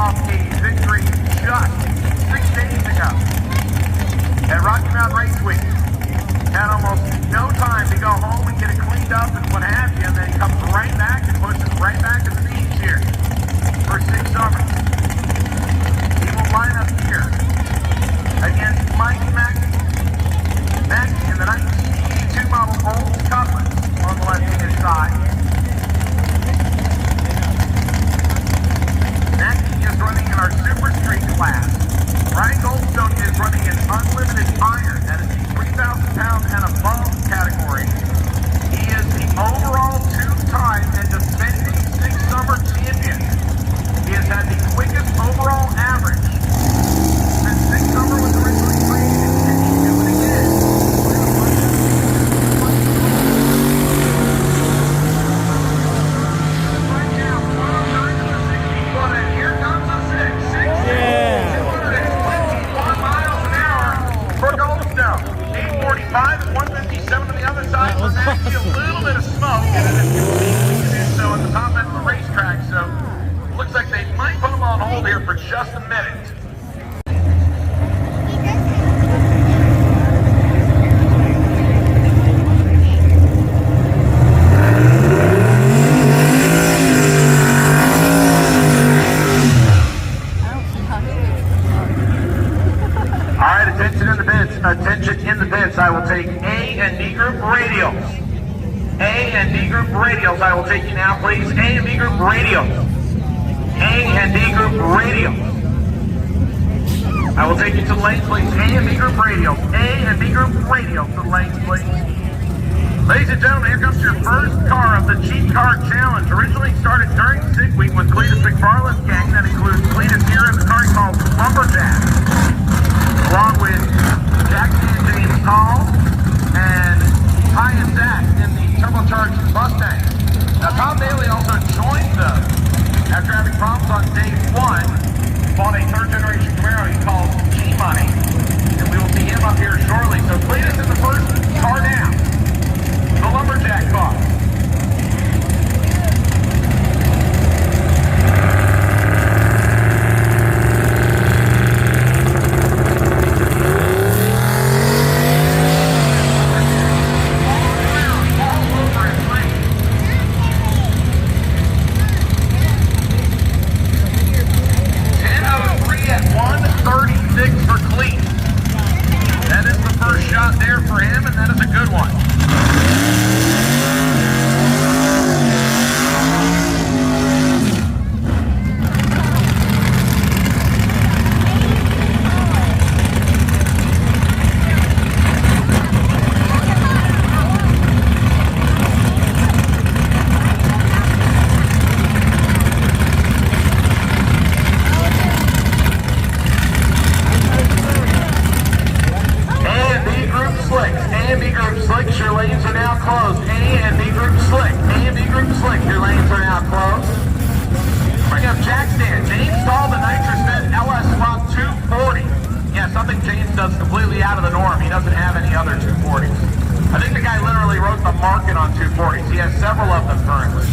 off a victory just 6 days ago at Rocky Mountain Race Week. Had almost no time to go home and get it cleaned up and what have you, and then he comes right back and pushes right back to the beach here for 6 summers. He will line up here against Mike Mackey. Mackey in the 1982 model Old Cutlass on the left-hand side. Mackey is running in our Super Street class. Ryan Goldstone is running in Unlimited Iron. That is the 3,000 pound and above category. He is the overall 2-time and defending 6 summer champion. He has had the quickest overall average since 6 summer was originally created. Can he do it again? Right now, 109 to the 61, and here comes the 6. 221 miles an hour for Goldstone. 845 and 157 on the other side. So Mackey, a little bit of smoke, and it is completely to do so at the top end of the racetrack. So looks like they might put him on hold here for just a minute. Attention in the pits, I will take A and D group radials. A and D group radials, I will take you now, please. A and D group radials. A and D group radials. I will take you to the lanes, please. A and D group radials. A and D group radials to the lanes, please. Ladies and gentlemen, here comes your first car of the Cheap Car Challenge. Originally started during SIG Week with Cleetus McFarland's gang. That includes Cleetus here in the car called Lumberjack, along with Jackson and James Hall and Ty and Zach in the turbocharged Mustang. Now, Tom Daly also joined them after having problems on day 1. Bought a 3rd generation Camaro he calls G-Money, and we will see him up here shortly. So Cleetus is the first car down, the Lumberjack car. For Cleetus. That is the first shot there for him, and that is a good one. Your lanes are now closed. A and B group slick. A and B group slick. Your lanes are now closed. Bring up jack stand. James Dahl, the nitrous fed LS Swap 240. Yeah, something James does completely out of the norm. He doesn't have any other 240s. I think the guy literally wrote the market on 240s. He has several of them currently.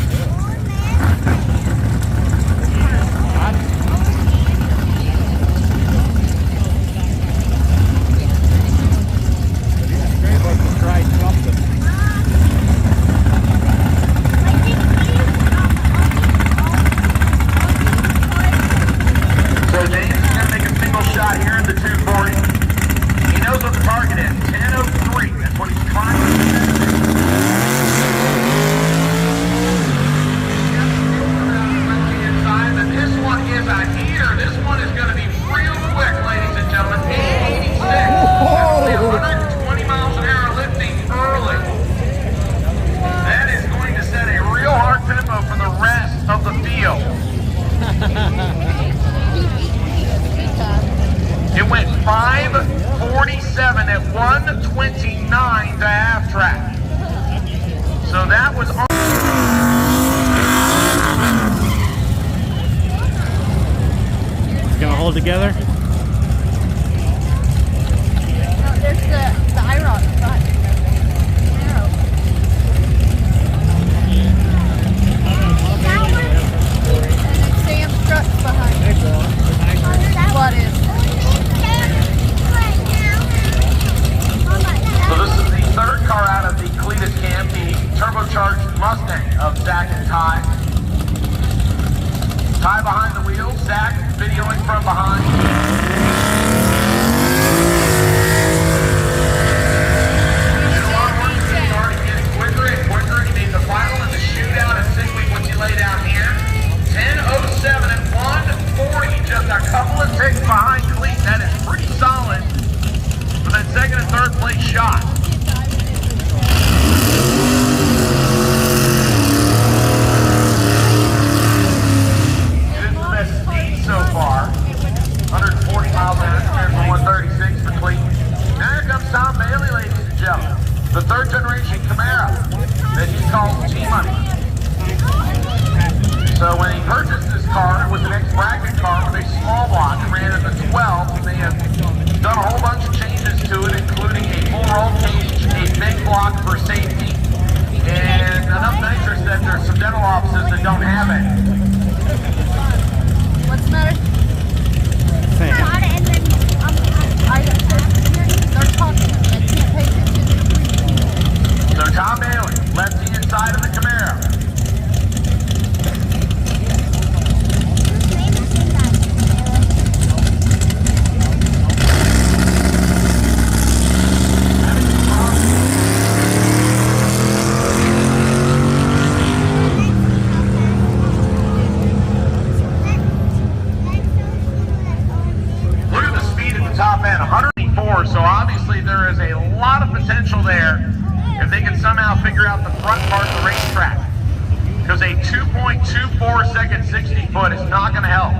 Here in the 240. He knows what the target is. 10:03. That's what he's trying to do. And this one is a heater. This one is going to be real quick, ladies and gentlemen. 886. That's 120 miles an hour lifting early. That is going to set a real hard tempo for the rest of the field. It went 5:47 at 1:29 to half track. So that was on. It's gonna hold together. No, there's the IROC front. And then Sam's truck's behind. behind the wheel. Zach videoing from behind. Did a lot of work to the car, getting quicker and quicker. He made the final in the shootout at 6 weeks, which he laid out here. 10:07 and 1:40, just a couple of ticks behind Cleetus. That is pretty solid for that second and third place shot. It is the best speed so far. 140 miles an hour compared to 136 for Cleetus. Now here comes Tom Bailey, ladies and gentlemen. The third generation Camaro that he calls G-Money. So when he purchased this car, it was an X-bracket car with a small block. It ran in the 12. They have done a whole bunch of changes to it, including a full roll cage, a big block for safety, and enough nitrous that there's some dental offices that don't have it. What's the matter? Sam. They're talking. I can't pay attention to the So Tom Bailey, left hand side of the Camaro. Look at the speed at the top end, 104, so obviously there is a lot of potential there if they can somehow figure out the front part of the racetrack. Because a 2.24 second 60 foot is not going to help.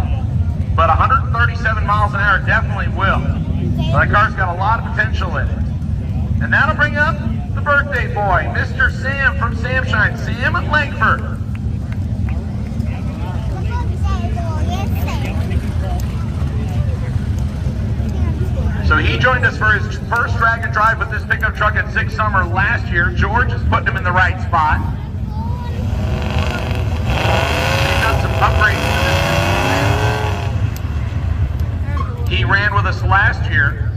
But 137 miles an hour definitely will. So that car's got a lot of potential in it. And that'll bring up the birthday boy, Mr. Sam from Samshine. Sam at Langford. So he joined us for his first drag and drive with this pickup truck at Six Summer last year. George is putting him in the right spot. He's done some upgrades to this. He ran with us last year.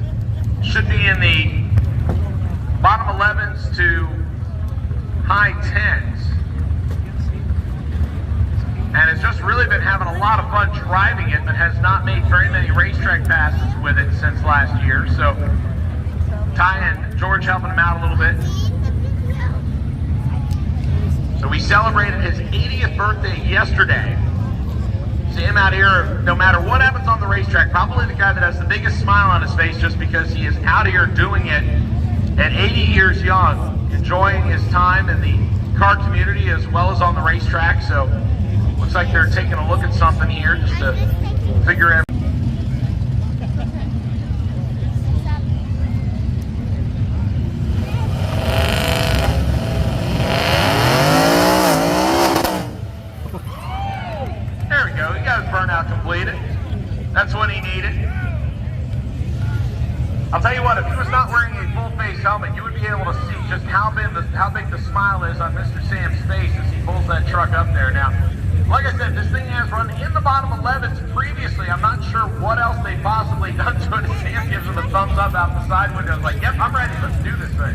Should be in the bottom 11s to high 10s. And has just really been having a lot of fun driving it, but has not made very many racetrack passes with it since last year. So Ty and George helping him out a little bit. So we celebrated his 80th birthday yesterday. Sam out here, no matter what happens on the racetrack, probably the guy that has the biggest smile on his face just because he is out here doing it at 80 years young, enjoying his time in the car community as well as on the racetrack. So looks like they're taking a look at something here just to figure out. There we go, he got his burnout completed. That's what he needed. I'll tell you what, if he was not wearing a full face helmet, you would be able to see just how big the smile is on Mr. Sam's face as he pulls that truck up there. Now, like I said, this thing has run in the bottom 11s previously. I'm not sure what else they've possibly done to it. Sam gives him a thumbs up out the side window. Like, yep, I'm ready. Let's do this thing.